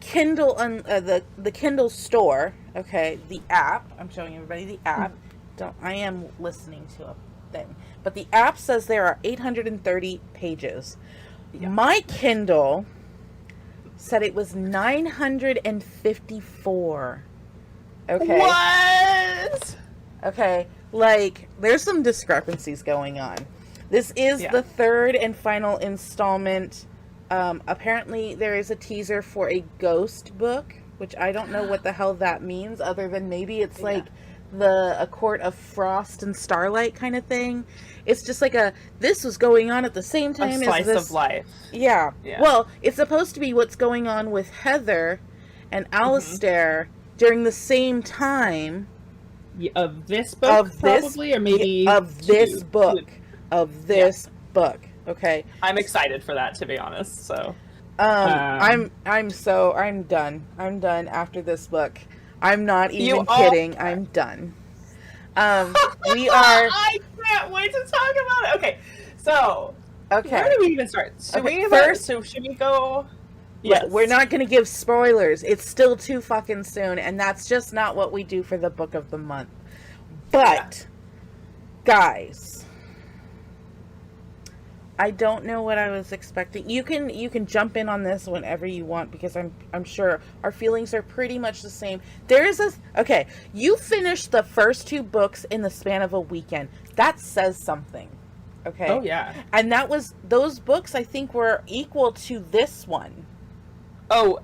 Kindle the Kindle store, okay, the app. I'm showing everybody the app. I am listening to a thing, but the app says there are 830 pages. Yeah. My Kindle said it was 954. Okay. What? Okay, like there's some discrepancies going on. This is the third and final installment. Apparently there is a teaser for a ghost book, which I don't know what the hell that means, other than maybe it's like a court of frost and starlight kind of thing. It's just like this was going on at the same time as this. Slice of life. Yeah. Well, it's supposed to be what's going on with Heather and Alistair during the same time. Of this book, probably, or maybe of this book. Of this book. Okay. I'm excited for that, to be honest. So, I'm done. I'm done after this book. I'm not even kidding. I'm done. We are. I can't wait to talk about it. Okay. So. Okay. Where do we even start? Should we go? Yes. We're not going to give spoilers. It's still too fucking soon, and that's just not what we do for the book of the month. But, guys, I don't know what I was expecting. You can jump in on this whenever you want, because I'm sure our feelings are pretty much the same. Okay, you finished the first 2 books in the span of a weekend. That says something. Okay. Oh yeah. And those books I think were equal to this one. Oh,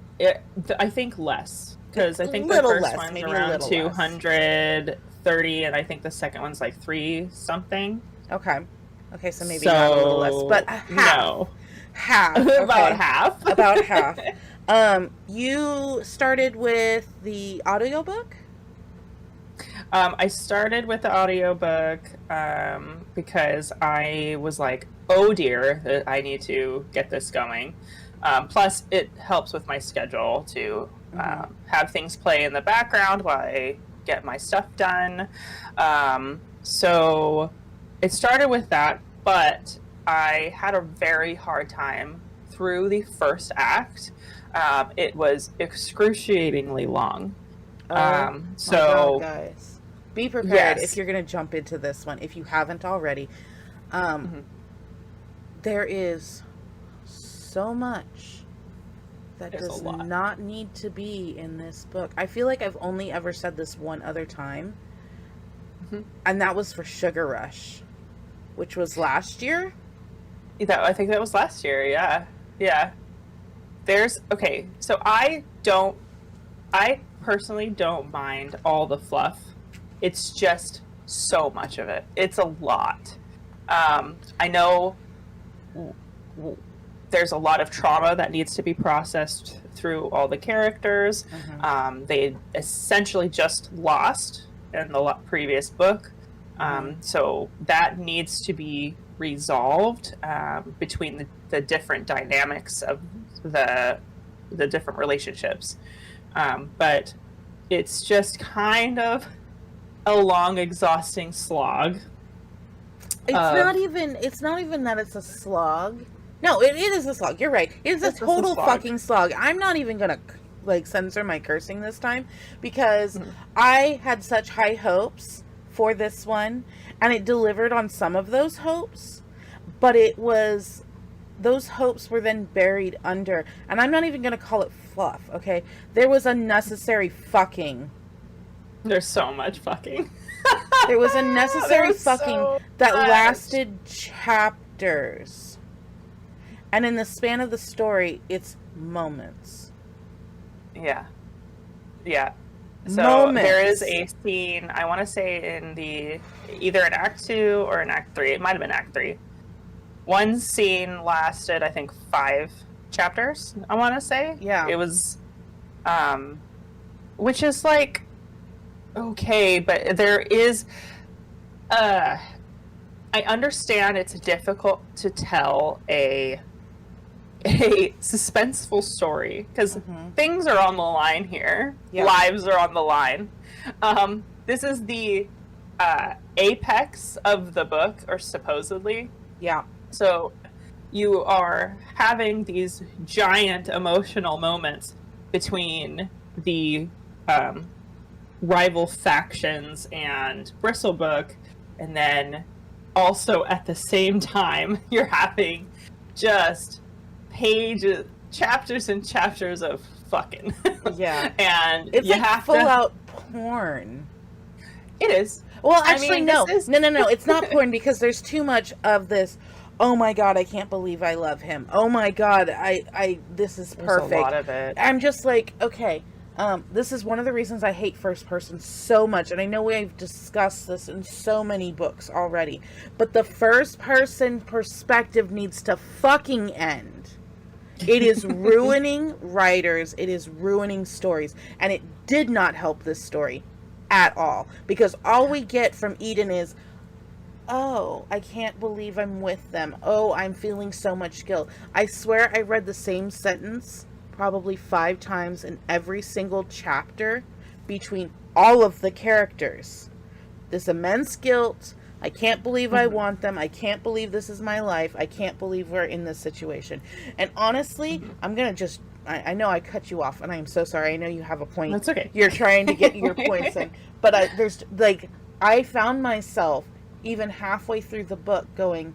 I think less, because I think the first one's around 230, and I think the second one's like 3 something. Okay, so maybe not a little less, but half. Okay. About half. You started with the audiobook? I started with the audiobook because I was like, oh dear, I need to get this going. Plus, it helps with my schedule to have things play in the background while I get my stuff done. So it started with that, but I had a very hard time through the first act. It was excruciatingly long. So, guys, be prepared if you're going to jump into this one, if you haven't already. There is so much that does not need to be in this book. I feel like I've only ever said this one other time, and that was for Sugar Rush, which was last year. I think that was last year. Yeah. So I personally don't mind all the fluff. It's just so much of it. It's a lot. I know there's a lot of trauma that needs to be processed through all the characters. They essentially just lost in the previous book. So that needs to be resolved between the different dynamics of the different relationships. But it's just kind of a long, exhausting slog. It's not even that it's a slog. No, it is a slog. You're right. It's a total fucking slog. I'm not even gonna censor my cursing this time, because I had such high hopes for this one, and it delivered on some of those hopes, but those hopes were then buried under, and I'm not even gonna call it fluff, okay? There was unnecessary fucking. There's so much fucking. There was unnecessary fucking that lasted chapters. And in the span of the story, it's moments. Yeah. So moments. There is a scene, I want to say either in Act 2 or in Act 3. It might have been Act 3. One scene lasted, I think, 5 chapters, I want to say. Yeah. It was, which is like, okay, but there is, I understand it's difficult to tell a suspenseful story, because things are on the line here. Lives are on the line. This is the apex of the book, or supposedly. Yeah. So you are having these giant emotional moments between the rival factions and Bristlebrook, and then also at the same time you're having just chapters and chapters of fucking. Yeah. And it's you like have full to... out porn. It is. Well, actually, I mean, no. is... No, it's not porn, because there's too much of this. Oh my god, I can't believe I love him. Oh my god, this is perfect. There's a lot of it. I'm just like, okay, this is one of the reasons I hate first person so much, and I know we've discussed this in so many books already, but the first person perspective needs to fucking end. It is ruining writers, it is ruining stories, and it did not help this story at all, because all we get from Eden is, oh, I can't believe I'm with them. Oh, I'm feeling so much guilt. I swear I read the same sentence probably 5 times in every single chapter between all of the characters. This immense guilt. I can't believe I want them. I can't believe this is my life. I can't believe we're in this situation. And honestly, I'm going to just... I know I cut you off, and I am so sorry. I know you have a point. That's okay. You're trying to get your points in. But I found myself even halfway through the book going,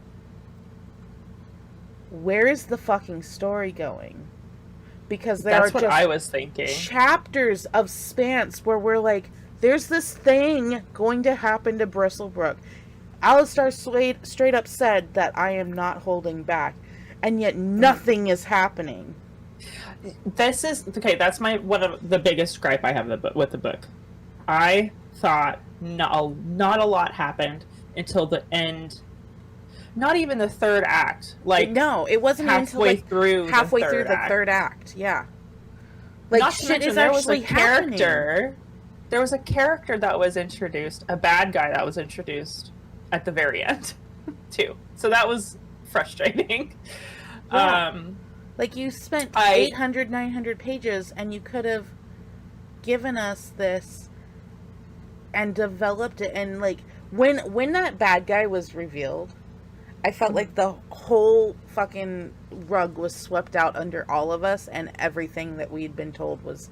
where is the fucking story going? Because that's what I was thinking. Chapters of spans where we're like, there's this thing going to happen to Bristlebrook. Alistar straight up said that I am not holding back, and yet nothing is happening. This is okay. That's one of the biggest gripe I have with the book. I thought not a lot happened until the end. Not even the third act. Like, no, it wasn't until halfway through the third act. Yeah, like, not shit is actually happening. There was a character that was introduced, a bad guy that was introduced at the very end, too. So that was frustrating. Yeah. Like, you spent 800, 900 pages, and you could have given us this and developed it. And, like, when that bad guy was revealed, I felt like the whole fucking rug was swept out under all of us, and everything that we'd been told was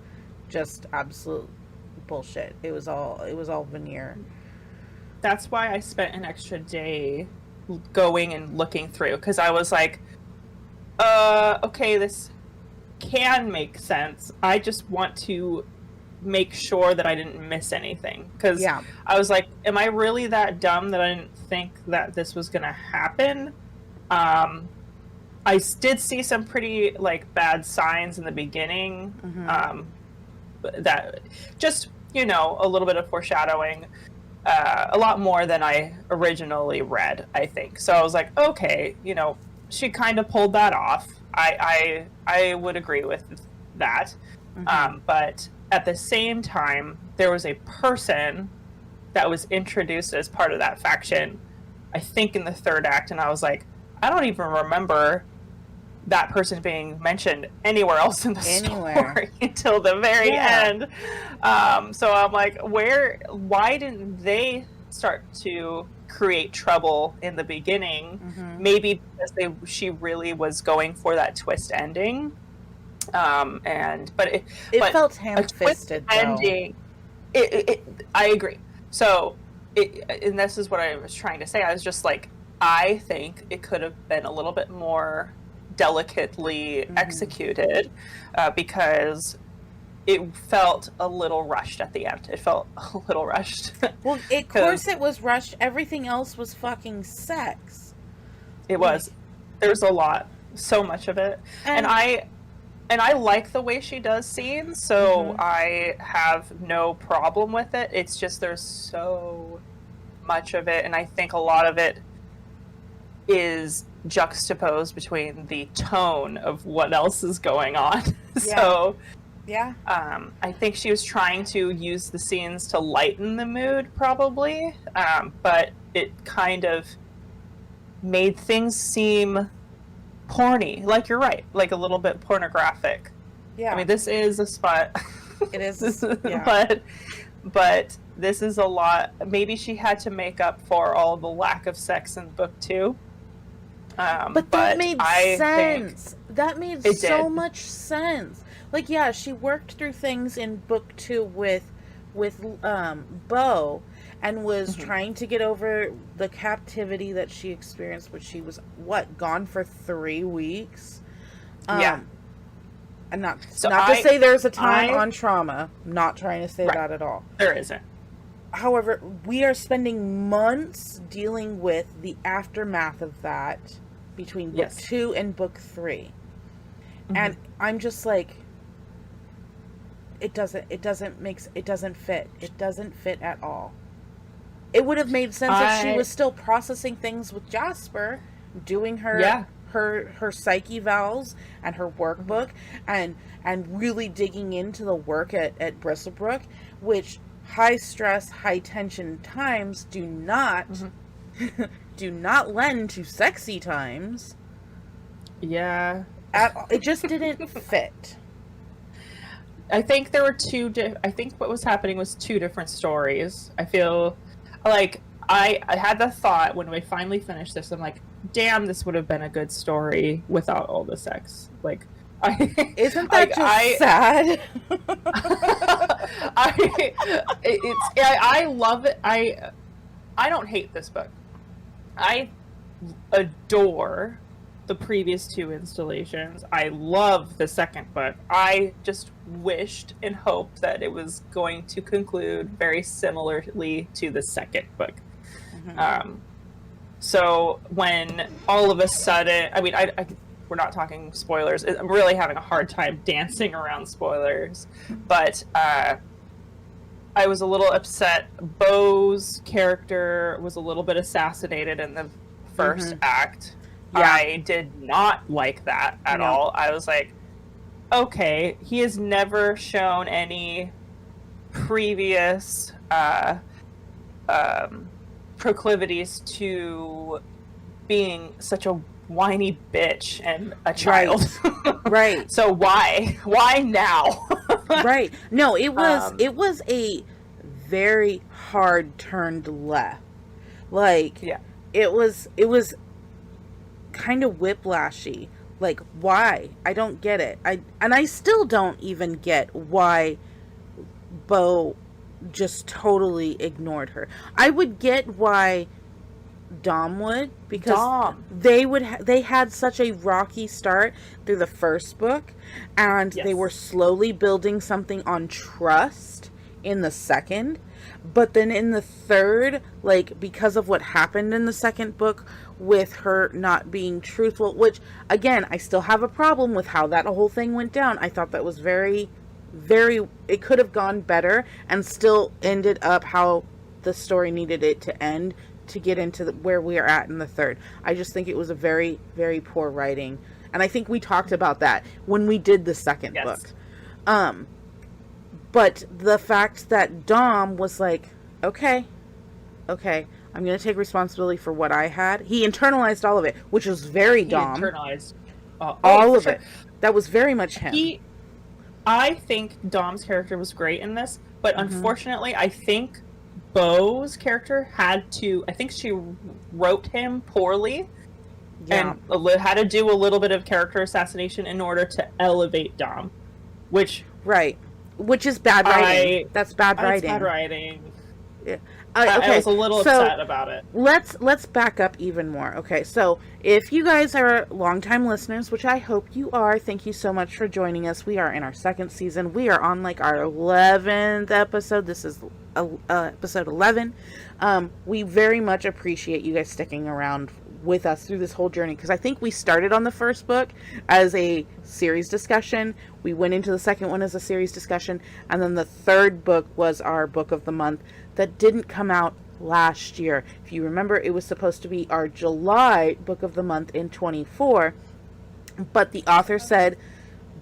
just absolute bullshit. It was all veneer. That's why I spent an extra day going and looking through, because I was like, okay, this can make sense. I just want to make sure that I didn't miss anything, because I was like, am I really that dumb that I didn't think that this was gonna happen? I did see some pretty, like, bad signs in the beginning, that just, a little bit of foreshadowing, a lot more than I originally read, I think. So I was like, okay, she kind of pulled that off. I would agree with that. But at the same time, there was a person that was introduced as part of that faction, I think in the third act, and I was like, I don't even remember that person being mentioned anywhere else in the story until the very end. So I'm like, why didn't they start to create trouble in the beginning? Maybe because she really was going for that twist ending. But it felt ham-fisted ending. I agree. So and this is what I was trying to say. I was just like, I think it could have been a little bit more delicately executed, because it felt a little rushed at the end. It felt a little rushed. Well, of course it was rushed. Everything else was fucking sex. It was. There was a lot. So much of it. And I like the way she does scenes, so I have no problem with it. It's just there's so much of it, and I think a lot of it is juxtaposed between the tone of what else is going on. So I think she was trying to use the scenes to lighten the mood, probably, but it kind of made things seem porny. Like, you're right, like a little bit pornographic. I mean, this is a spot. It is. But this is a lot. Maybe she had to make up for all the lack of sex in book 2. But that made sense. That made so much sense. like, yeah, she worked through things in book 2 with Bo, and was trying to get over the captivity that she experienced, but she was gone for 3 weeks. Yeah. And not to say there's a time on trauma. I'm not trying to say right. that at all. There isn't. However, we are spending months dealing with the aftermath of that between book 2 and book 3. And I'm just like, it doesn't fit. It doesn't fit at all. It would have made sense if she was still processing things with Jasper, doing her psyche vowels and her workbook, and really digging into the work at Bristlebrook, which high stress, high tension times do not lend to sexy times. Yeah. It just didn't fit. I think there were I think what was happening was 2 different stories. I feel like I had the thought when we finally finished this, I'm like, damn, this would have been a good story without all the sex. Like, isn't that just sad? I love it. I don't hate this book. I adore the previous 2 installations. I love the second book. I just wished and hoped that it was going to conclude very similarly to the second book. So when all of a sudden, I mean, we're not talking spoilers. I'm really having a hard time dancing around spoilers, but I was a little upset. Bo's character was a little bit assassinated in the first act. Yeah. I did not like that at all. I was like, okay, he has never shown any previous proclivities to being such a whiny bitch and a child. Right. So why now? Right. No, it was a very hard turned left. Like, it was kind of whiplashy. Like, why? I don't get it. I still don't even get why Bo just totally ignored her. I would get why Dom would, because they had such a rocky start through the first book, and they were slowly building something on trust in the second. But then in the third, like, because of what happened in the second book with her not being truthful, which, again, I still have a problem with how that whole thing went down. I thought that was very, very, it could have gone better and still ended up how the story needed it to end to get into where we are at in the third. I just think it was a very, very poor writing. And I think we talked about that when we did the second book. But the fact that Dom was like, okay, I'm going to take responsibility for what I had. He internalized all of it, which was very Dom. He internalized all of it. That was very much him. I think Dom's character was great in this, but unfortunately, I think Bo's character I think she wrote him poorly and had to do a little bit of character assassination in order to elevate Dom, which is bad writing. That's bad writing. That's bad writing. Yeah. I was a little upset about it. Let's back up even more. Okay, so if you guys are longtime listeners, which I hope you are, thank you so much for joining us. We are in our second season. We are on like our 11th episode. This is episode 11. We very much appreciate you guys sticking around with us through this whole journey, because I think we started on the first book as a series discussion. We went into the second one as a series discussion, and then the third book was our book of the month that didn't come out last year. If you remember, it was supposed to be our July book of the month in 24, but the author said,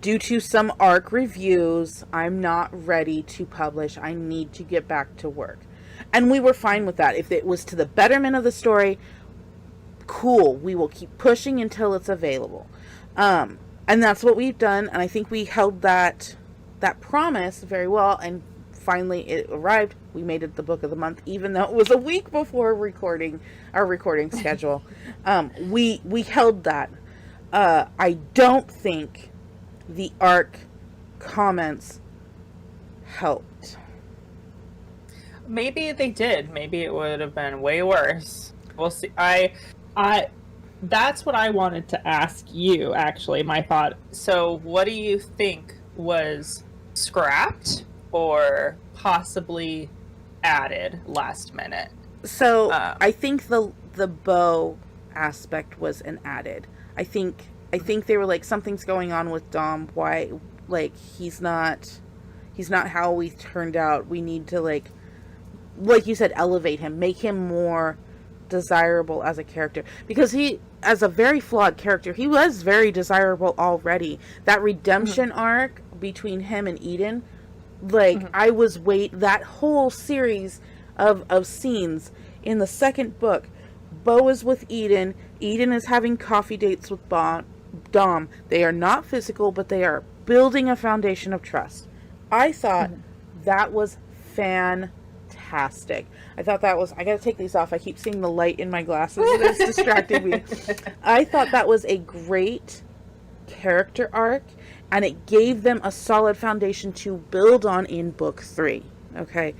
due to some ARC reviews, I'm not ready to publish. I need to get back to work. And we were fine with that. If it was to the betterment of the story, cool. We will keep pushing until it's available. And that's what we've done. And I think we held that promise very well. And finally it arrived. We made it the book of the month, even though it was a week before our recording schedule. We held that. I don't think the ARC comments helped. Maybe they did. Maybe it would have been way worse. We'll see. I that's what I wanted to ask you, actually, my thought. So what do you think was scrapped or possibly added last minute? So I think the bow aspect was an added. I think they were like, something's going on with Dom. Why, like, he's not how we turned out. We need to, like you said, elevate him, make him more desirable as a character, because he, as a very flawed character, he was very desirable already. That redemption arc between him and Eden, like, that whole series of scenes in the second book. Bo is with Eden is having coffee dates with Dom. They are not physical, but they are building a foundation of trust. I thought that was fantastic. I thought that was, I gotta take these off, I keep seeing the light in my glasses and it's distracting me. I thought that was a great character arc, and it gave them a solid foundation to build on in book 3. Okay.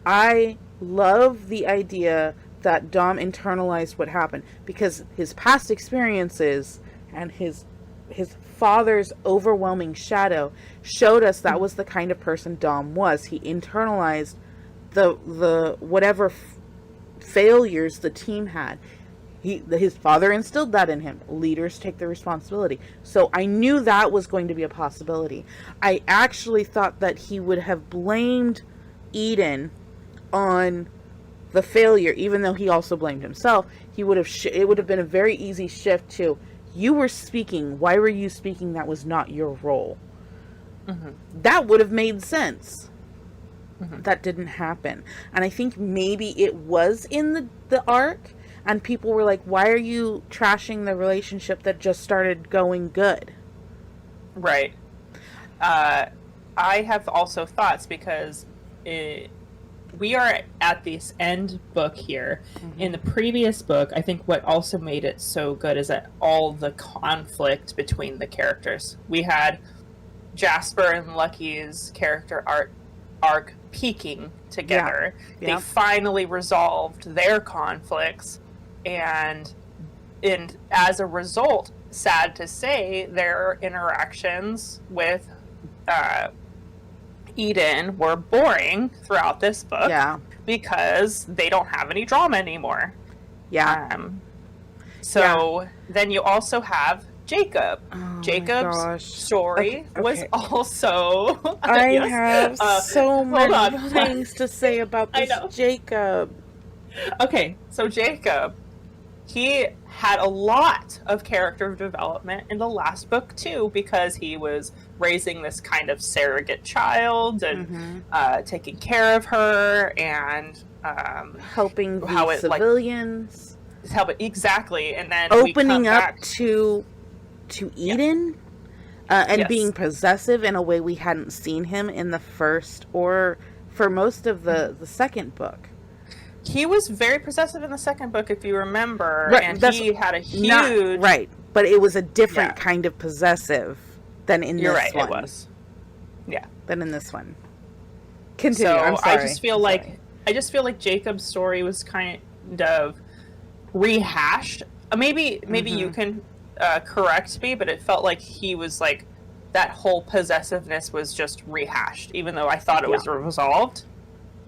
I love the idea that Dom internalized what happened, because his past experiences and his father's overwhelming shadow showed us that was the kind of person Dom was. He internalized the whatever failures the team had. His father instilled that in him. Leaders take the responsibility. So I knew that was going to be a possibility. I actually thought that he would have blamed Eden on the failure, even though he also blamed himself. He would have it would have been a very easy shift to, you were speaking, why were you speaking? That was not your role. That would have made sense. That didn't happen. And I think maybe it was in the arc, and people were like, why are you trashing the relationship that just started going good? Right. I have also thoughts, because we are at this end book here. In the previous book, I think what also made it so good is that all the conflict between the characters. We had Jasper and Lucky's character arc peaking together. They finally resolved their conflicts, and as a result, sad to say, their interactions with Eden were boring throughout this book, because they don't have any drama anymore. Then you also have Jaykob. Jacob's story was also... I have so many things to say about this Jaykob. Okay, so Jaykob, he had a lot of character development in the last book too, because he was raising this kind of surrogate child and taking care of her and helping the civilians. Exactly, and then opening up to Eden, and being possessive in a way we hadn't seen him in the first or for most of the second book. He was very possessive in the second book, if you remember, and he had a huge... but it was a different kind of possessive than in this one. You're right, it was. Yeah. Than in this one. Continue, so I'm sorry. I just feel like Jacob's story was kind of rehashed. Maybe you can correct me, but it felt like he was like, that whole possessiveness was just rehashed, even though I thought it was resolved.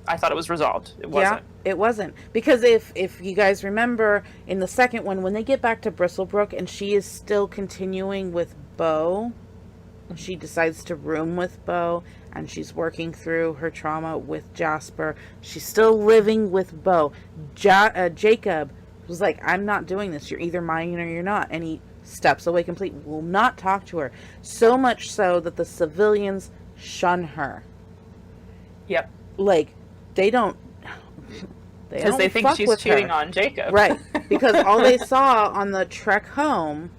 I thought it was resolved. It wasn't. Yeah, it wasn't. Because if you guys remember, in the second one, when they get back to Bristlebrook and she is still continuing with Bo, she decides to room with Bo, and she's working through her trauma with Jasper. She's still living with Bo. Jaykob was like, I'm not doing this. You're either mine or you're not. And he steps away completely. Will not talk to her. So much so that the civilians shun her. Yep. Like, they don't... Because they think she's cheating on Jaykob. Right. Because all they saw on the trek home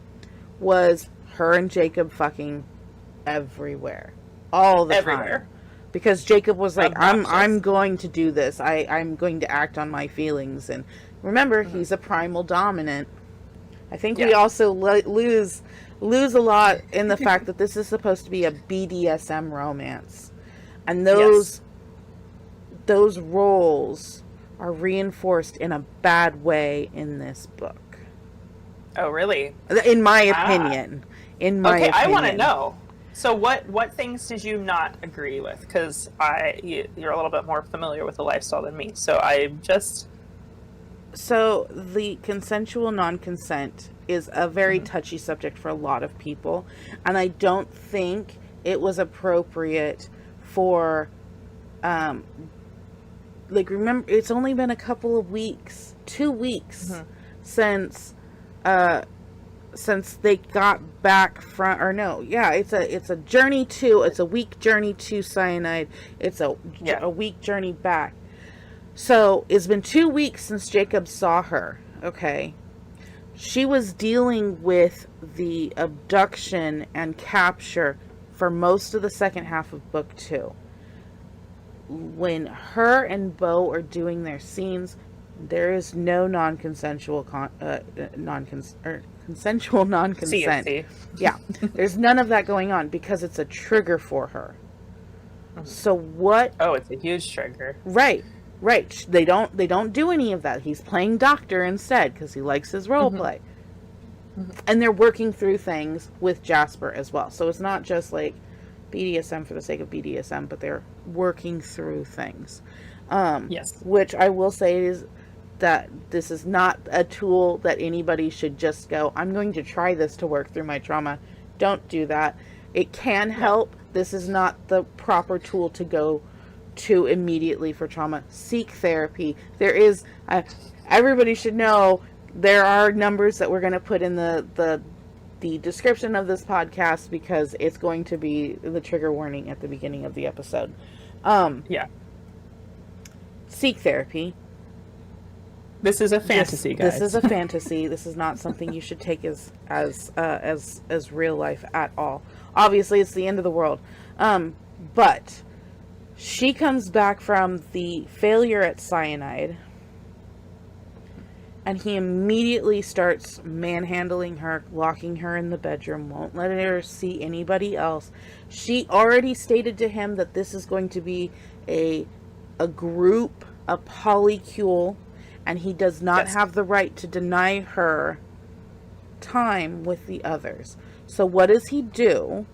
was her and Jaykob fucking everywhere. All the time. Because Jaykob was like, I'm going to do this. I'm going to act on my feelings. And remember, he's a primal dominant. I think we also lose lose a lot in the fact that this is supposed to be a BDSM romance. And Yes. those roles are reinforced in a bad way in this book. Oh, really? In my opinion. In my opinion. I want to know. So what things did you not agree with? Because you're a little bit more familiar with the lifestyle than me. So I just... So the consensual non-consent is a very touchy subject for a lot of people. And I don't think it was appropriate for... remember, it's only been a couple of weeks, 2 weeks, since they got back from, or no, yeah, it's a journey to, it's a week journey to cyanide. It's a week journey back. So it's been 2 weeks since Jaykob saw her. Okay. She was dealing with the abduction and capture for most of the second half of book 2. When her and Bo are doing their scenes, there is no consensual non-consent. CFC. Yeah, there's none of that going on because it's a trigger for her. So what? Oh, it's a huge trigger. Right. They don't do any of that. He's playing doctor instead because he likes his role play. And they're working through things with Jasper as well. So it's not just like BDSM for the sake of BDSM, but they're working through things. Yes. Which I will say is that this is not a tool that anybody should just go, I'm going to try this to work through my trauma. Don't do that. It can help. This is not the proper tool to go to immediately for trauma. Seek therapy. There is, everybody should know there are numbers that we're going to put in the description of this podcast because it's going to be the trigger warning at the beginning of the episode. Seek therapy. This is a fantasy, guys. This is a fantasy. This is not something you should take as real life at all. Obviously, it's the end of the world. But she comes back from the failure at cyanide, and he immediately starts manhandling her, locking her in the bedroom, won't let her see anybody else. She already stated to him that this is going to be a group, a polycule, and he does not have the right to deny her time with the others. So what does he do?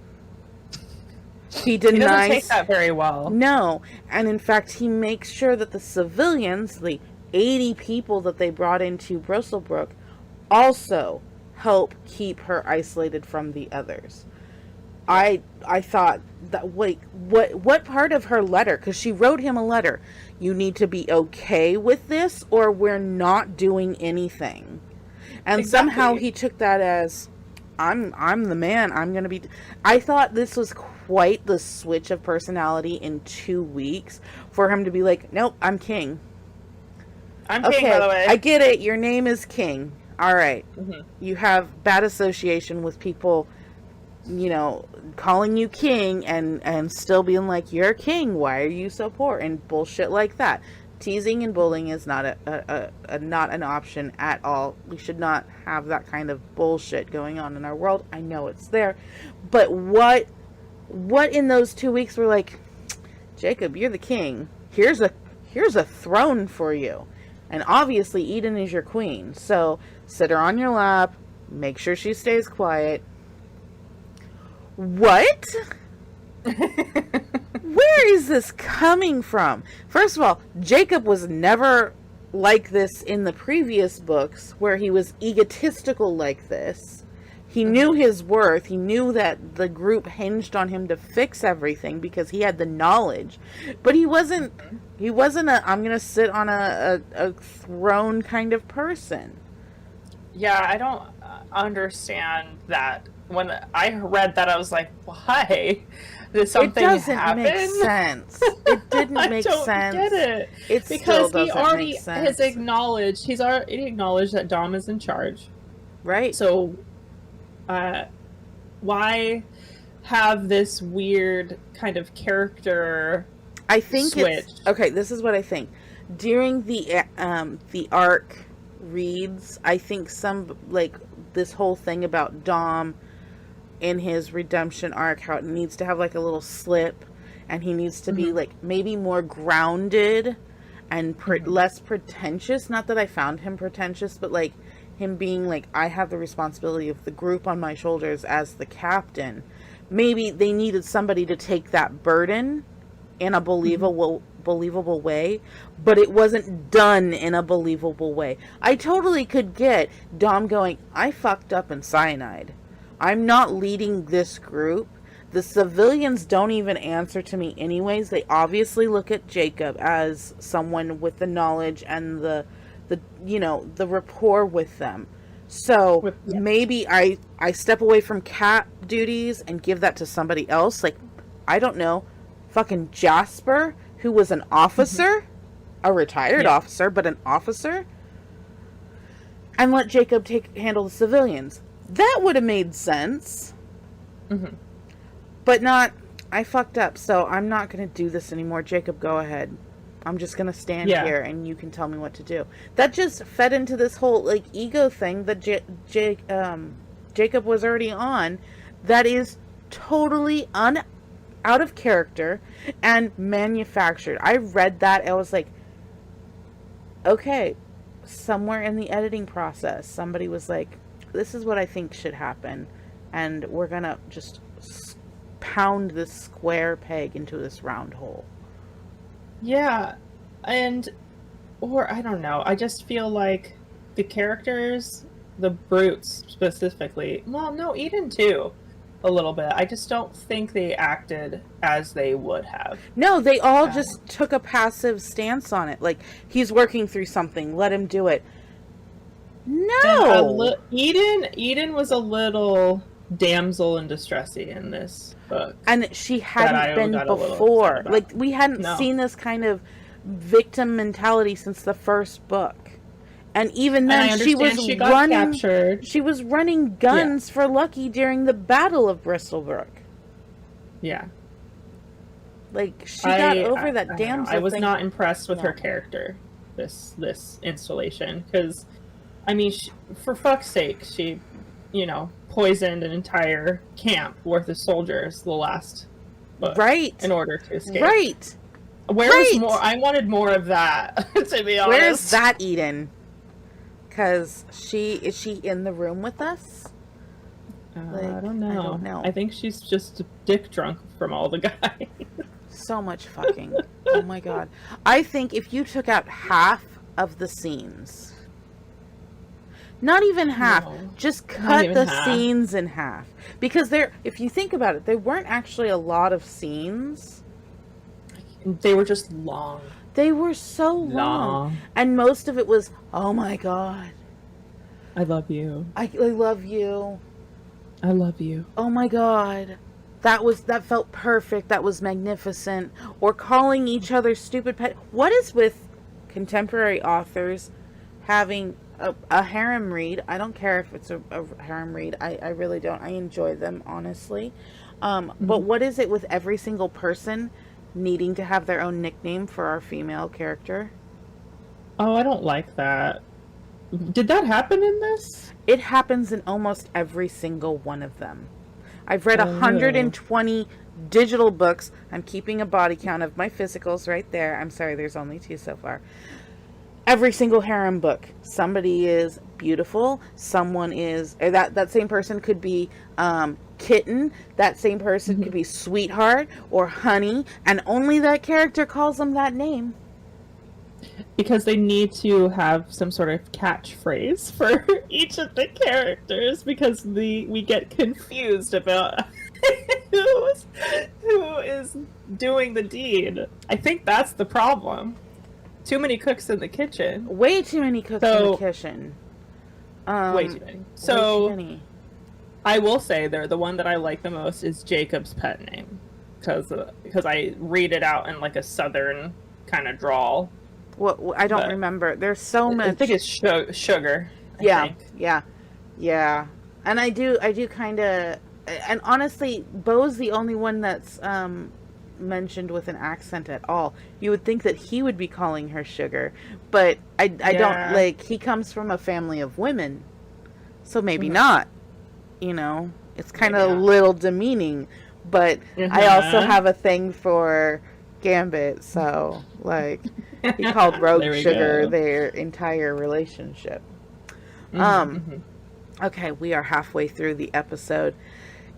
He denies... He doesn't take that very well. No. And in fact, he makes sure that the civilians, the 80 people that they brought into Bristlebrook, also help keep her isolated from the others. I thought that, wait, what part of her letter? Because she wrote him a letter. You need to be okay with this, or we're not doing anything. And somehow he took that as, I'm the man. I'm going to be... I thought this was quite the switch of personality in 2 weeks for him to be like, nope, I'm king. I'm king, by the way. I get it. Your name is King. All right. You have bad association with people, calling you king and still being like, you're king. Why are you so poor? And bullshit like that. Teasing and bullying is not not an option at all. We should not have that kind of bullshit going on in our world. I know it's there, but what in those 2 weeks were like, Jaykob, you're the king. Here's a throne for you. And obviously Eden is your queen. So sit her on your lap. Make sure she stays quiet. What? Where is this coming from? First of all, Jaykob was never like this in the previous books where he was egotistical like this. He knew his worth. He knew that the group hinged on him to fix everything because he had the knowledge. But he wasn't a, I'm going to sit on a throne kind of person. Yeah, I don't understand that. When I read that, I was like, why? Did something happen? It doesn't make sense. It didn't make sense. I don't get it. It because he already has acknowledged, he's already acknowledged that Dom is in charge. Right. So, why have this weird kind of character I think switch? Okay, this is what I think. During the arc reads, I think some, like, this whole thing about Dom in his redemption arc, how it needs to have like a little slip, and he needs to be like maybe more grounded and less pretentious. Not that I found him pretentious, but like him being like, I have the responsibility of the group on my shoulders as the captain. Maybe they needed somebody to take that burden in a believable way, but it wasn't done in a believable way. I totally could get Dom going, I fucked up in cyanide. I'm not leading this group. The civilians don't even answer to me anyways. They obviously look at Jaykob as someone with the knowledge and the rapport with them. So maybe I step away from cat duties and give that to somebody else. Like, I don't know, fucking Jasper, who was an officer, a retired officer, but an officer, and let Jaykob handle the civilians. That would have made sense. But not, I fucked up, so I'm not going to do this anymore. Jaykob, go ahead. I'm just going to stand here and you can tell me what to do. That just fed into this whole like ego thing that Jaykob was already on, that is totally out of character and manufactured. I read that, I was like, okay, somewhere in the editing process, somebody was like, this is what I think should happen, and we're going to just pound this square peg into this round hole. Yeah, or I don't know, I just feel like the characters, the brutes specifically, well, no, Eden too, a little bit. I just don't think they acted as they would have. No, they all just took a passive stance on it. Like, he's working through something, let him do it. No! Eden was a little damsel in distressy in this book. And she hadn't been before. Like, we hadn't seen this kind of victim mentality since the first book. And even then, she was running guns for Lucky during the Battle of Bristlebrook. Yeah. Like, she got over that damsel I was not impressed with her character this installation, because I mean, for fuck's sake, she, poisoned an entire camp worth of soldiers the last book. Right. In order to escape. Right. Where's more? I wanted more of that, to be honest. Where's that Eden? Because is she in the room with us? I don't know. I think she's just dick drunk from all the guys. So much fucking. Oh my god. I think if you took out half of the scenes, not even half, just cut the scenes in half. Because if you think about it, there weren't actually a lot of scenes. They were just long. They were so long. And most of it was, oh my god. I love you. I love you. I love you. Oh my god. That felt perfect. That was magnificent. Or calling each other stupid pet. What is with contemporary authors having a harem read? I don't care if it's a harem read. I really don't. I enjoy them, honestly. But what is it with every single person needing to have their own nickname for our female character? Oh, I don't like that. Did that happen in this? It happens in almost every single one of them. I've read 120 digital books. I'm keeping a body count of my physicals right there. I'm sorry, there's only 2 so far. Every single harem book, somebody is beautiful, someone is, or that same person could be kitten, that same person could be sweetheart or honey, and only that character calls them that name. Because they need to have some sort of catchphrase for each of the characters, because we get confused about who is doing the deed. I think that's the problem. Too many cooks in the kitchen. Way too many cooks in the kitchen. Way too many. So, way too many. I will say the one that I like the most is Jacob's pet name, because I read it out in like a southern kind of drawl. Well, I don't remember. There's so much. I think it's sugar. Yeah. And I do kind of, and honestly, Bo's the only one that's mentioned with an accent at all. You would think that he would be calling her sugar, but I don't, like, he comes from a family of women, so maybe not, It's kind of a little demeaning, but I also have a thing for Gambit, so, like, he called Rogue Sugar their entire relationship. Okay, we are halfway through the episode.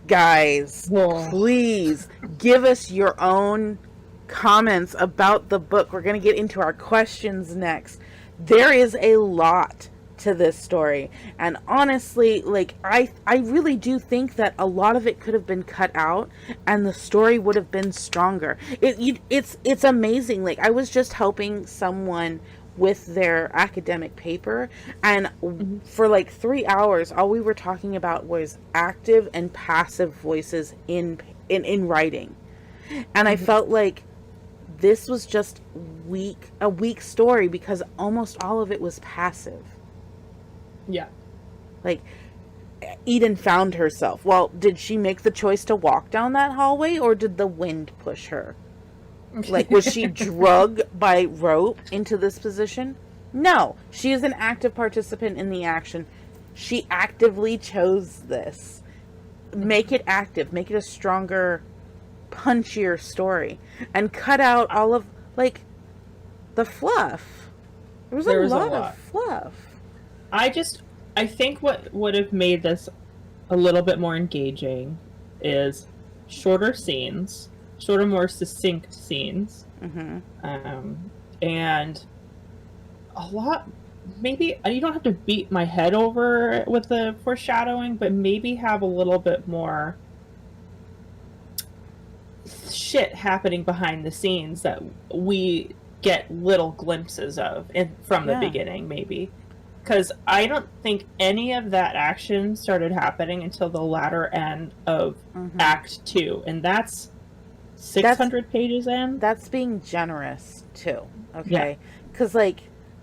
Guys, please give us your own comments about the book. We're going to get into our questions next. There is a lot to this story, and honestly, like, I really do think that a lot of it could have been cut out and the story would have been stronger. It's amazing. Like, I was just helping someone with their academic paper, and for like 3 hours all we were talking about was active and passive voices in writing, and I felt like this was just a weak story because almost all of it was passive. Yeah. Like, Eden found herself. Well, did she make the choice to walk down that hallway, or did the wind push her? Like, was she drugged by rope into this position? No. She is an active participant in the action. She actively chose this. Make it active. Make it a stronger, punchier story. And cut out all of, like, the fluff. There was a lot of fluff. I think what would have made this a little bit more engaging is shorter scenes, more succinct scenes, and a lot. Maybe you don't have to beat my head over it with the foreshadowing, but maybe have a little bit more shit happening behind the scenes that we get little glimpses of from the beginning, maybe. Because I don't think any of that action started happening until the latter end of Act 2. And that's 600 pages in? That's being generous, too. Okay? Because, like,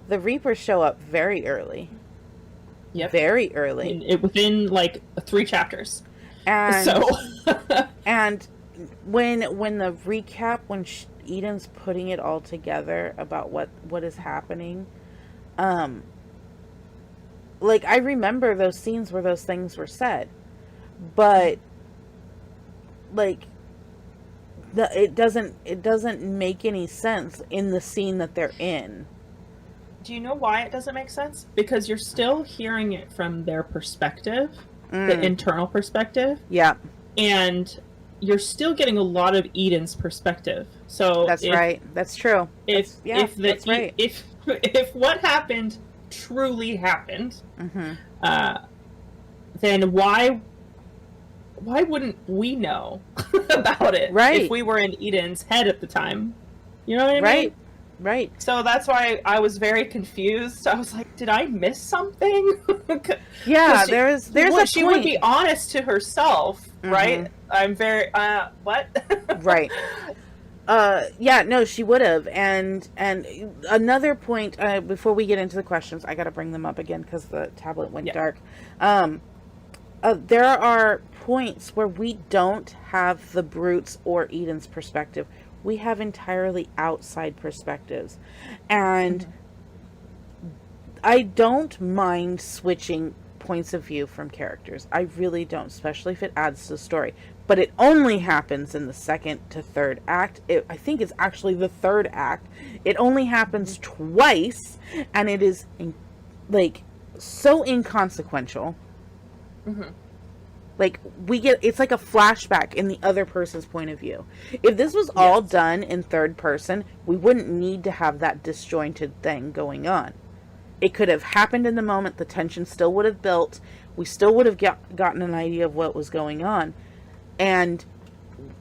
the Reapers show up very early. Yep. Very early. Within, like, 3 chapters. And, so... and when the recap, when Eden's putting it all together about what is happening, like, I remember those scenes where those things were said, but, like, it doesn't make any sense in the scene that they're in. Do you know why it doesn't make sense? Because you're still hearing it from their perspective, the internal perspective. Yeah. And you're still getting a lot of Eden's perspective. So that's right. That's true. If what happened truly happened, then why wouldn't we know about it? Right. If we were in Eden's head at the time, you know what I mean? Right. So that's why I was very confused. I was like, did I miss something? Yeah, there's a she point. Would be honest to herself, right? I'm very what? Right. Yeah, no, she would have. And another point, before we get into the questions, I got to bring them up again because the tablet went dark. There are points where we don't have the Brutes or Eden's perspective. We have entirely outside perspectives. And I don't mind switching points of view from characters. I really don't, especially if it adds to the story. But it only happens in the second to third act. I think it's actually the third act. It only happens twice, and it is like so inconsequential. Like, it's like a flashback in the other person's point of view. If this was all done in third person, we wouldn't need to have that disjointed thing going on. It could have happened in the moment. The tension still would have built. We still would have gotten an idea of what was going on. And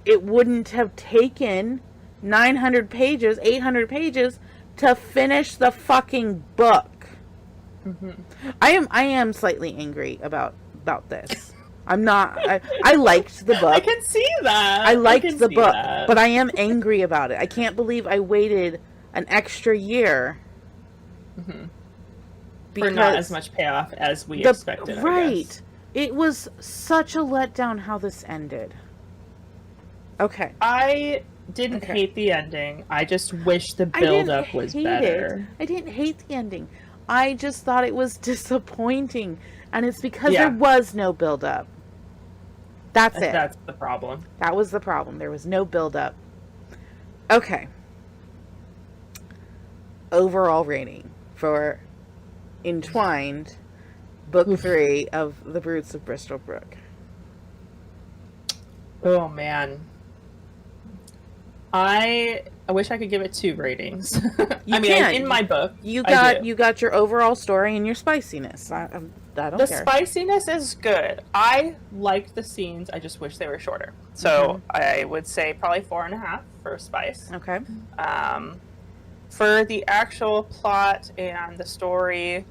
it wouldn't have taken 900 pages, 800 pages to finish the fucking book. I am slightly angry about this. I'm not. I liked the book. I can see that. I liked the book, but I am angry about it. I can't believe I waited an extra year for not as much payoff as we expected. Right. It was such a letdown how this ended. Okay. I didn't hate the ending. I just wish the build-up was better. I didn't hate the ending. I just thought it was disappointing. And it's because there was no build-up. That's it. That's the problem. That was the problem. There was no build-up. Okay. Overall rating for Entwined, Book 3 of the Brutes of Bristlebrook. Oh, man. I wish I could give it 2 ratings. In my book, you got your overall story and your spiciness. I don't care. The spiciness is good. I liked the scenes. I just wish they were shorter. So I would say probably 4.5 for spice. Okay. For the actual plot and the story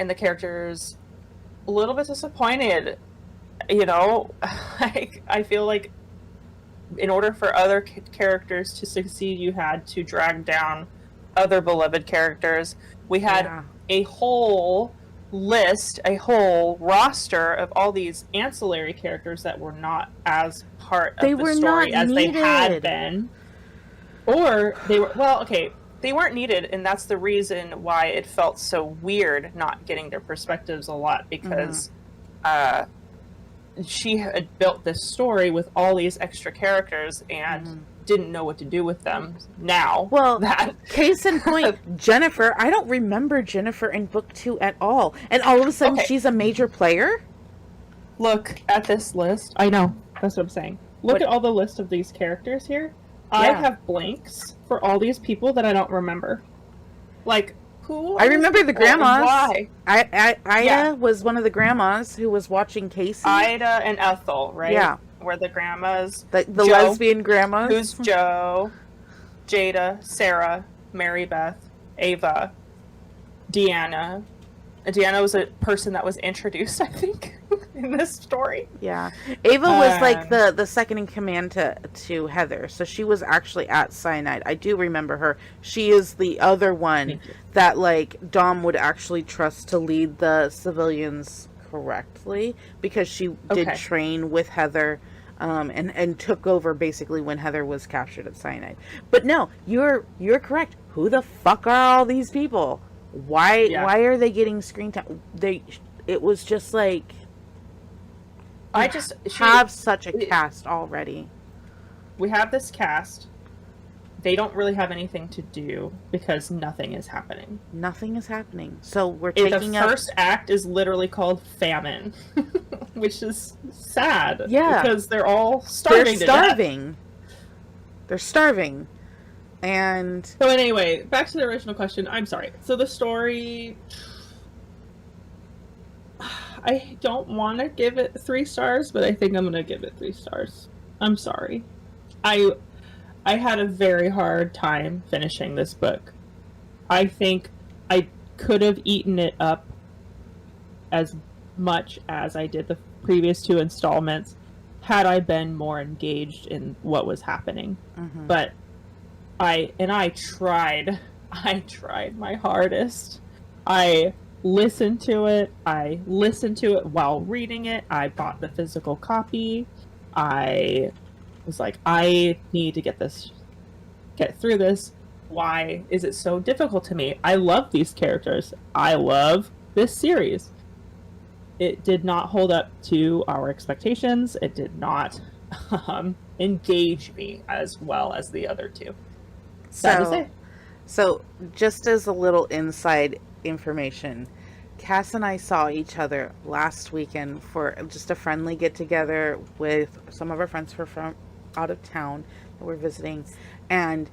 and the characters, a little bit disappointed. You know, I feel like in order for other characters to succeed, you had to drag down other beloved characters. We had a whole list, a whole roster of all these ancillary characters that were not as part of the story as they had been. Or they were, they weren't needed, and that's the reason why it felt so weird not getting their perspectives a lot, because she had built this story with all these extra characters and didn't know what to do with them now. Well, case in point, Jennifer, I don't remember Jennifer in book 2 at all. And all of a sudden she's a major player? Look at this list. I know. That's what I'm saying. Look at all the list of these characters here. I have blanks for all these people that I don't remember. Like, who? I remember the grandmas. Why? Ida was one of the grandmas who was watching Casey. Ida and Ethel, right? Yeah. Were the grandmas. The lesbian grandmas. Who's Joe, Jada, Sarah, Mary Beth, Ava, Deanna. Deanna was a person that was introduced, I think, in this story. Yeah. Ava was like the second in command to Heather. So she was actually at Cyanide. I do remember her. She is the other one that like Dom would actually trust to lead the civilians correctly, because she did train with Heather and took over basically when Heather was captured at Cyanide. But no, you're correct. Who the fuck are all these people? Why are they getting screen time? It was just like, have such a cast already. We have this cast. They don't really have anything to do because nothing is happening. Nothing is happening. So we're taking the first act is literally called Famine, which is sad. Yeah, because they're all starving. They're starving. And so anyway, back to the original question. I'm sorry. So the story, I don't want to give it 3 stars, but I think I'm going to give it 3 stars. I'm sorry. I had a very hard time finishing this book. I think I could have eaten it up as much as I did the previous 2 installments had I been more engaged in what was happening. But I tried my hardest. I listened to it while reading it. I bought the physical copy. I was like, I need to get through this. Why is it so difficult to me? I love these characters. I love this series. It did not hold up to our expectations. It did not engage me as well as the other 2. So just as a little inside information, Cass and I saw each other last weekend for just a friendly get-together with some of our friends from out of town that we're visiting, and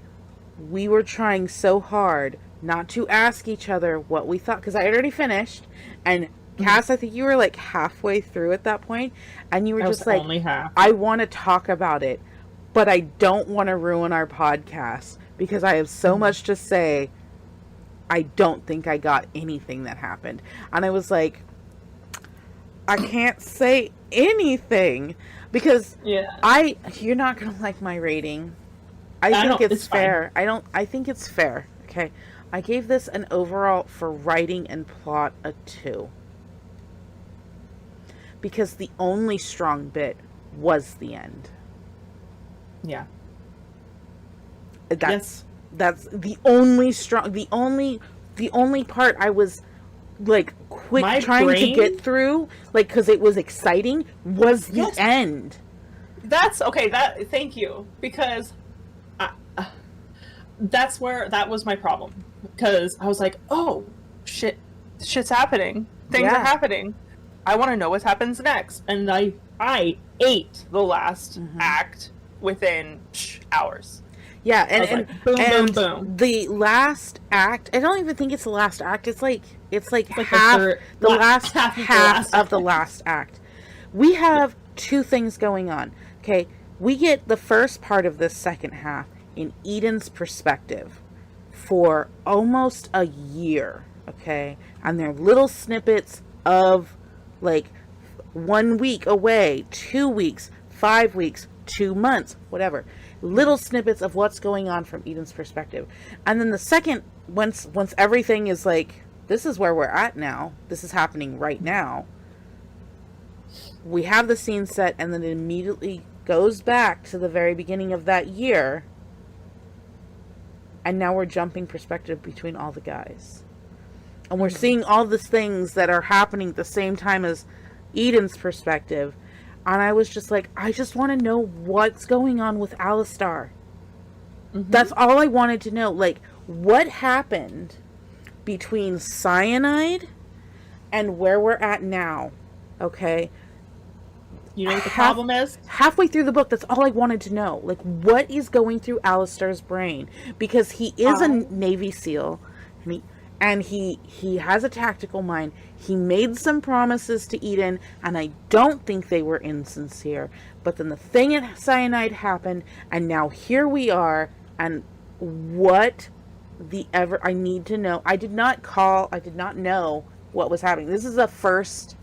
we were trying so hard not to ask each other what we thought, because I had already finished, and Cass, I think you were like halfway through at that point, and you were just like, only half. I want to talk about it, but I don't want to ruin our podcast, because I have so much to say. I don't think I got anything that happened. And I was like, I can't say anything, because you're not going to like my rating. I think it's fair. I think it's fair. Okay. I gave this an overall for writing and plot a 2. Because the only strong bit was the end. Yeah. That's the only strong, the only part I was like quick trying to get through, like, because it was exciting, was the end. That's okay. Thank you, because that was my problem, because I was like, oh shit's happening, things are happening, I want to know what happens next, and I ate the last act within hours. Yeah, and like, boom, and boom, boom. The last act, I don't even think it's the last act. It's like half the last half of the last act. We have two things going on. Okay, we get the first part of this second half in Eden's perspective for almost a year. Okay, and they're little snippets of like 1 week away, 2 weeks, 5 weeks, 2 months, whatever. Little snippets of what's going on from Eden's perspective. And then the second, once everything is like, this is where we're at now, this is happening right now, we have the scene set, and then it immediately goes back to the very beginning of that year, and now we're jumping perspective between all the guys. And we're seeing all these things that are happening at the same time as Eden's perspective. And I was just like, I just want to know what's going on with Alistar. That's all I wanted to know. Like, what happened between Cyanide and where we're at now? Okay. You know what the problem is? Halfway through the book, that's all I wanted to know. Like, what is going through Alistar's brain? Because he is a Navy SEAL, and he has a tactical mind. He made some promises to Eden, and I don't think they were insincere. But then the thing at Cyanide happened, and now here we are, and I need to know. I did not know what was happening. This is a first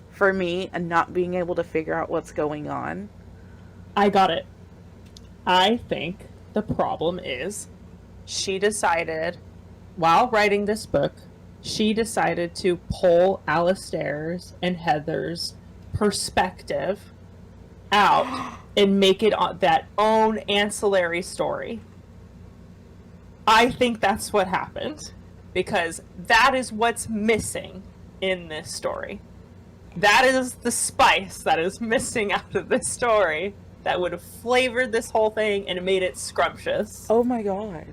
for me, and not being able to figure out what's going on. I got it. I think the problem is she decided, while writing this book, she decided to pull Alistair's and Heather's perspective out and make it that own ancillary story. I think that's what happened, because that is what's missing in this story. That is the spice that is missing out of this story that would have flavored this whole thing and made it scrumptious. Oh my god.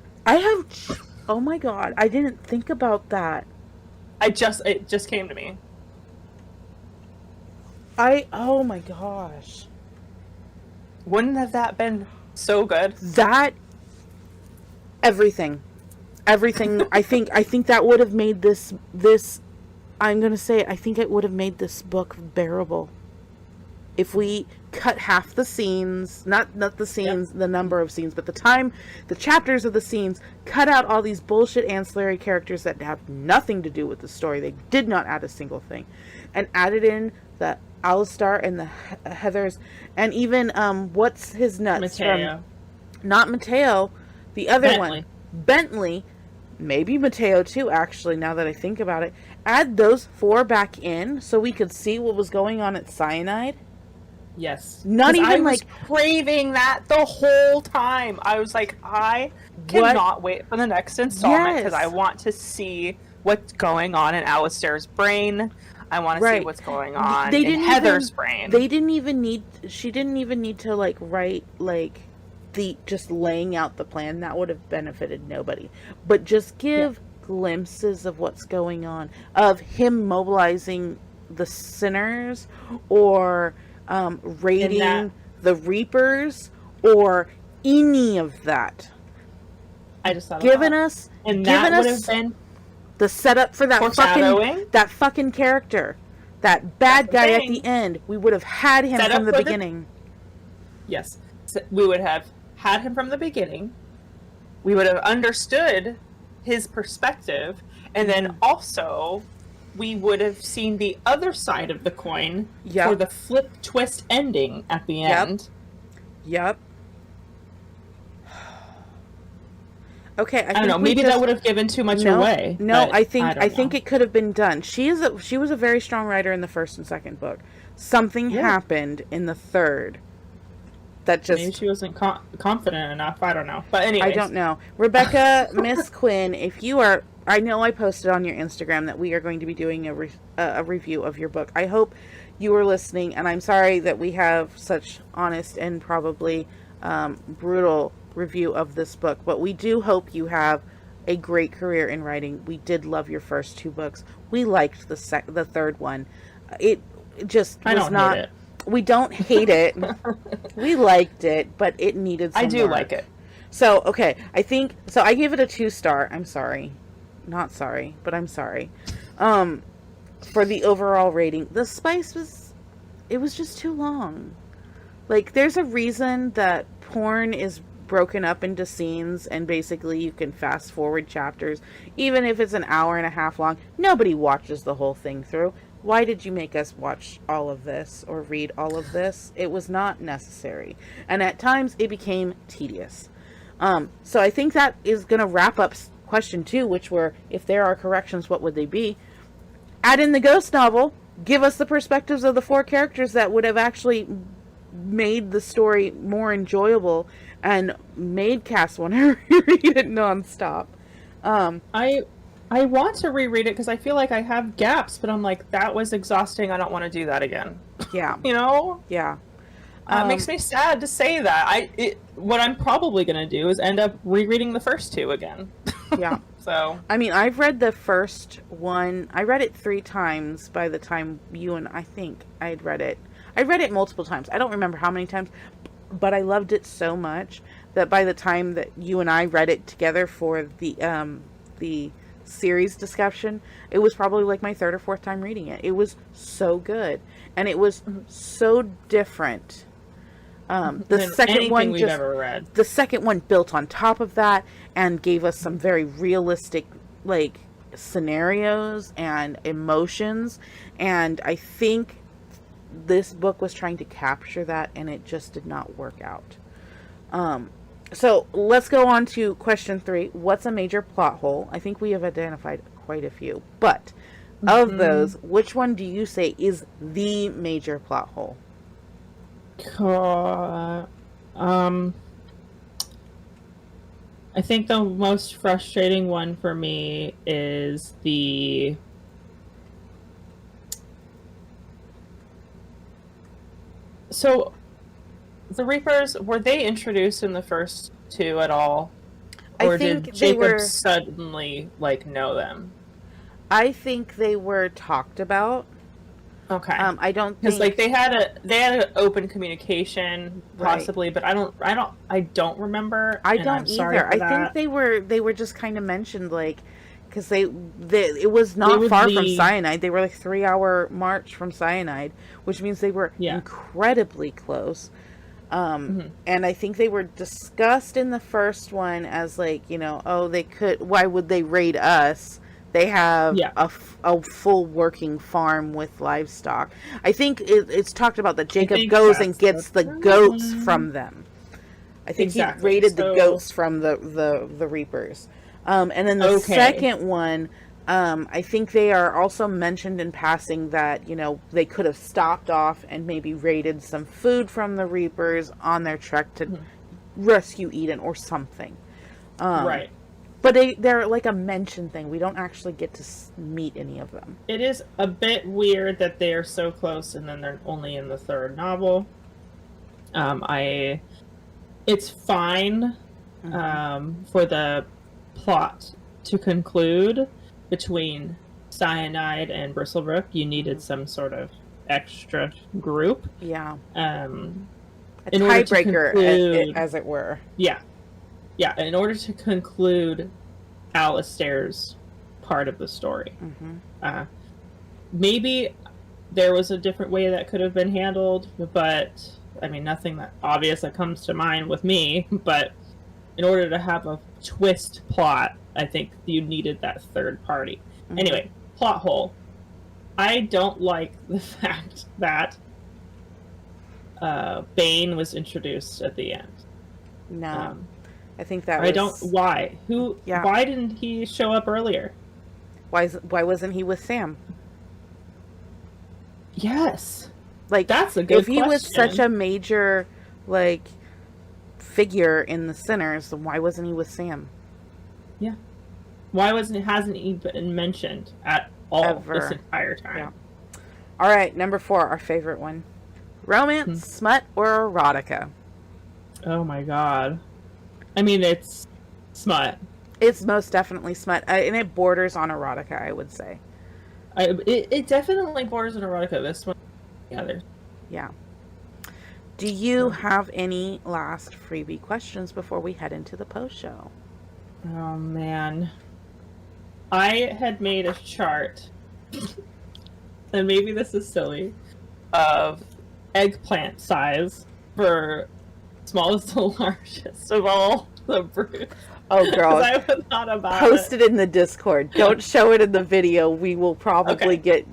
Oh my god, I didn't think about that. It just came to me. Oh my gosh. Wouldn't have that been so good? Everything. I think that would have made this I'm going to say it, I think it would have made this book bearable. If we cut half the scenes, not the scenes, the number of scenes, but the chapters of the scenes, cut out all these bullshit ancillary characters that have nothing to do with the story. They did not add a single thing. And added in the Alistar and the Heathers, and even, what's his nuts? Mateo. Not Mateo, the other Bentley. one. Bentley. Maybe Mateo too, actually, now that I think about it. Add those 4 back in so we could see what was going on at Cyanide. Yes. Not even I was like craving that the whole time. I was like, I cannot wait for the next installment, because I want to see what's going on in Alistair's brain. I want to see what's going on in Heather's brain. She didn't even need to like write like just laying out the plan. That would have benefited nobody. But just give glimpses of what's going on, of him mobilizing the sinners, or raiding the Reapers, or any of that. I just thought giving us been the setup for that fucking character, that bad guy at the end. We would have had him from the beginning. Yes, we would have had him from the beginning. We would have understood his perspective, and then also we would have seen the other side of the coin for the flip twist ending at the end. Yep. Okay, I don't know. Maybe that would have given too much away. No, I think it could have been done. She was a very strong writer in the first and second book. Something happened in the third that just... Maybe she wasn't confident enough. I don't know. But anyway, I don't know. Rebecca, Miss Quinn, if you are... I know I posted on your Instagram that we are going to be doing a review of your book. I hope you are listening, and I'm sorry that we have such honest and probably brutal review of this book, but we do hope you have a great career in writing. We did love your first 2 books. We liked the third one. It just was I don't hate it. We don't hate it. We liked it, but it needed some I do work. like it. So, okay, I think... So, I gave it a 2-star. I'm sorry. Not sorry, but I'm sorry. For the overall rating. The spice was... It was just too long. Like, there's a reason that porn is broken up into scenes, and basically you can fast forward chapters. Even if it's an hour and a half long, nobody watches the whole thing through. Why did you make us watch all of this or read all of this? It was not necessary. And at times it became tedious. So I think that is going to wrap up question 2, which were, if there are corrections, what would they be? Add in the ghost novel. Give us the perspectives of the 4 characters that would have actually made the story more enjoyable and made Cass want to read it nonstop. I want to reread it because I feel like I have gaps, but I'm like, that was exhausting. I don't want to do that again. Yeah. You know? Yeah. It makes me sad to say that. What I'm probably going to do is end up rereading the first 2 again. Yeah. So. I mean, I've read the first one. I read it 3 times by the time you and I think I'd read it. I read it multiple times. I don't remember how many times, but I loved it so much that by the time that you and I read it together for the series discussion, it was probably like my 3rd or 4th time reading it. It was so good, and it was so different. The second one we've ever read. The second one built on top of that and gave us some very realistic, like, scenarios and emotions, and I think this book was trying to capture that, and it just did not work out. So let's go on to question 3. What's a major plot hole? I think we have identified quite a few, but of those, which one do you say is the major plot hole? I think the most frustrating one for me is the Reapers, were they introduced in the first 2 at all? Or did Jaykob suddenly, like, know them? I think they were talked about. Okay. I don't think... Because, like, they had an open communication, possibly, right. But I don't remember. I don't either. I think they were just kind of mentioned, like, because it was not far from Cyanide. They were like 3-hour march from Cyanide, which means they were incredibly close. And I think they were discussed in the first one as, like, you know, why would they raid us? They have a full working farm with livestock. I think it's talked about that Jaykob goes and gets the goats from them. I think he raided the goats from the Reapers. And then the second one, I think they are also mentioned in passing that, you know, they could have stopped off and maybe raided some food from the Reapers on their trek to rescue Eden or something. Right. But they're like a mention thing. We don't actually get to meet any of them. It is a bit weird that they are so close and then they're only in the 3rd novel. It's fine for the plot to conclude between Cyanide and Bristlebrook. You needed some sort of extra group. Yeah. A tiebreaker, as it were. Yeah. Yeah, in order to conclude Alistair's part of the story. Maybe there was a different way that could have been handled, but, I mean, nothing that obvious that comes to mind with me, but in order to have a twist plot, I think you needed that 3rd party. Anyway, plot hole. I don't like the fact that Bane was introduced at the end. No. I think that was... Why? Why didn't he show up earlier? Why wasn't he with Sam? Yes. Like, that's a good question. If he was such a major like figure in the Sinners, why wasn't he with Sam? Yeah. Why hasn't he been mentioned at all Ever. this entire time? Yeah. All right, number 4, our favorite one. Romance, smut, or erotica? Oh my god. I mean, it's smut. It's most definitely smut, and it borders on erotica, I would say. It definitely borders on erotica. This one, Yeah. Do you have any last freebie questions before we head into the post show? Oh man, I had made a chart, and maybe this is silly, of eggplant size for smallest to largest of all the brutes. Oh, girl. I was not about Post it in the Discord. Don't show it in the video. We will probably get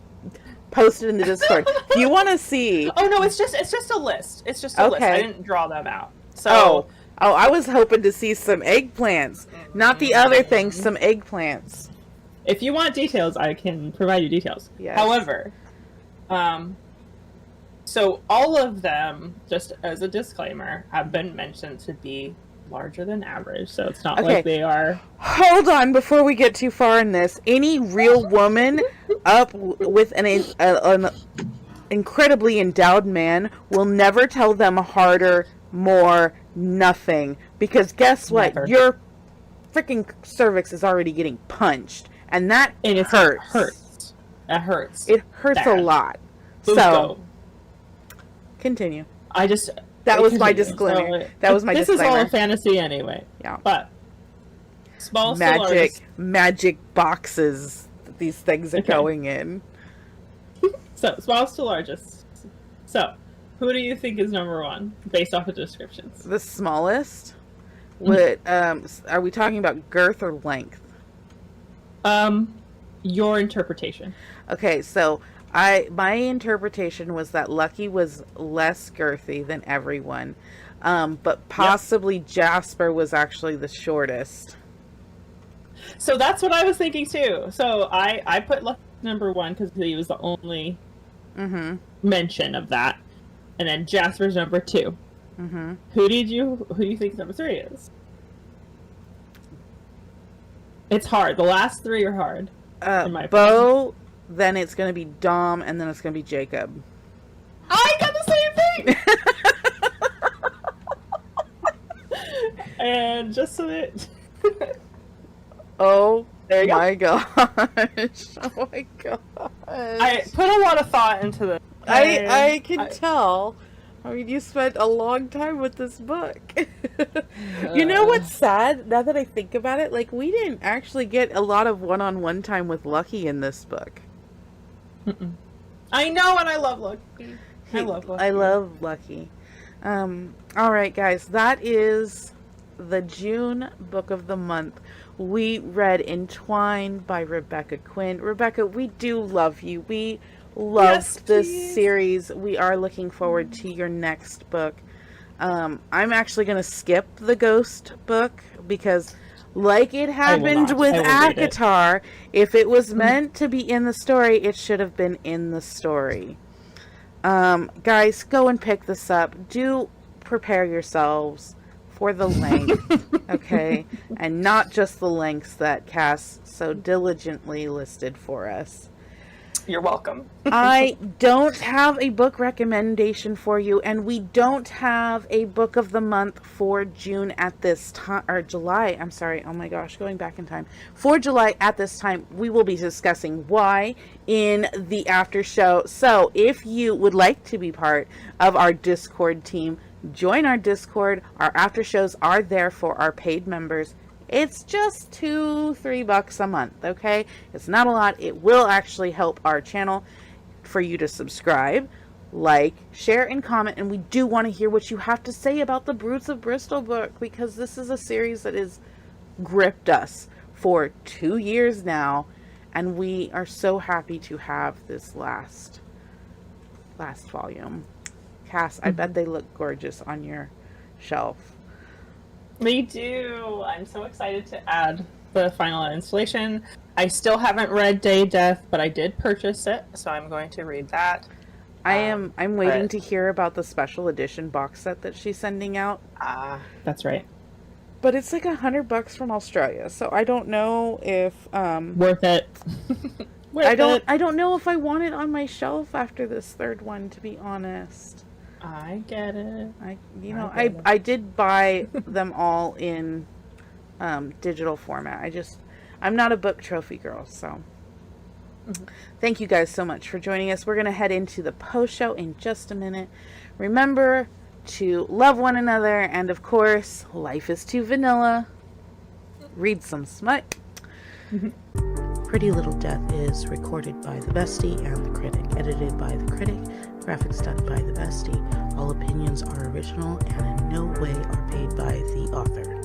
posted in the Discord. If you want to see... Oh, no, it's just a list. It's just a list. I didn't draw them out. So... Oh, I was hoping to see some eggplants. Not the other thing, some eggplants. If you want details, I can provide you details. Yes. However, so all of them, just as a disclaimer, have been mentioned to be larger than average, so it's not like they are... Hold on, before we get too far in this. Any real woman up with an incredibly endowed man will never tell them harder, more, nothing. Because guess what? Never. Your freaking cervix is already getting punched. And that hurts. That hurts. It hurts bad. A lot. Busto. So, continue. That was my disclaimer. This is all a fantasy anyway. Yeah. But small to largest. Magic boxes that these things are going in. So, smallest to largest. So, who do you think is number 1 based off of descriptions? The smallest? What are we talking about, girth or length? Your interpretation. Okay, so my interpretation was that Lucky was less girthy than everyone, but possibly Jasper was actually the shortest. So that's what I was thinking too. So I put Lucky number 1 because he was the only mention of that, and then Jasper's number 2. Who do you think number 3 is? It's hard. The last 3 are hard. Bo, then it's going to be Dom, and then it's going to be Jaykob. I got the same thing! And just so that... Oh there you my go. gosh. Oh my gosh. I put a lot of thought into this. I can tell. I mean, you spent a long time with this book. You know what's sad? Now that I think about it, like, we didn't actually get a lot of one-on-one time with Lucky in this book. I know, and I love Lucky. I love Lucky. All right, guys, that is the June book of the month. We read Entwined by Rebecca Quinn. Rebecca, we do love you. We loved this series. We are looking forward to your next book. I'm actually going to skip the Ghost book because, like it happened with Akatar, if it was meant to be in the story, it should have been in the story. Guys, go and pick this up. Do prepare yourselves for the length, okay? And not just the lengths that Cass so diligently listed for us. You're welcome. I don't have a book recommendation for you, and we don't have a book of the month for June at this time, or July, I'm sorry, oh my gosh, going back in time. For July at this time, we will be discussing why in the after show. So if you would like to be part of our Discord team, join our Discord. Our after shows are there for our paid members. It's just $2-3 a month, okay? It's not a lot. It will actually help our channel for you to subscribe, like, share, and comment. And we do want to hear what you have to say about the Brutes of Bristlebrook, because this is a series that has gripped us for 2 years now, and we are so happy to have this last volume. Cass, I bet they look gorgeous on your shelf. Me too. I'm so excited to add the final installation. I still haven't read Day Death, but I did purchase it, so I'm going to read that. I'm waiting but- to hear about the special edition box set that she's sending out. That's right. But it's like $100 from Australia, so I don't know if Worth it. I don't know if I want it on my shelf after this third one, to be honest. I get it. I did buy them all in digital format. I'm not a book trophy girl, so thank you guys so much for joining us. We're going to head into the post show in just a minute. Remember to love one another, and of course, life is too vanilla. Read some smut. Pretty Little Death is recorded by the Bestie and the Critic, edited by the Critic, graphics done by the Bestie. All opinions are original and in no way are paid by the author.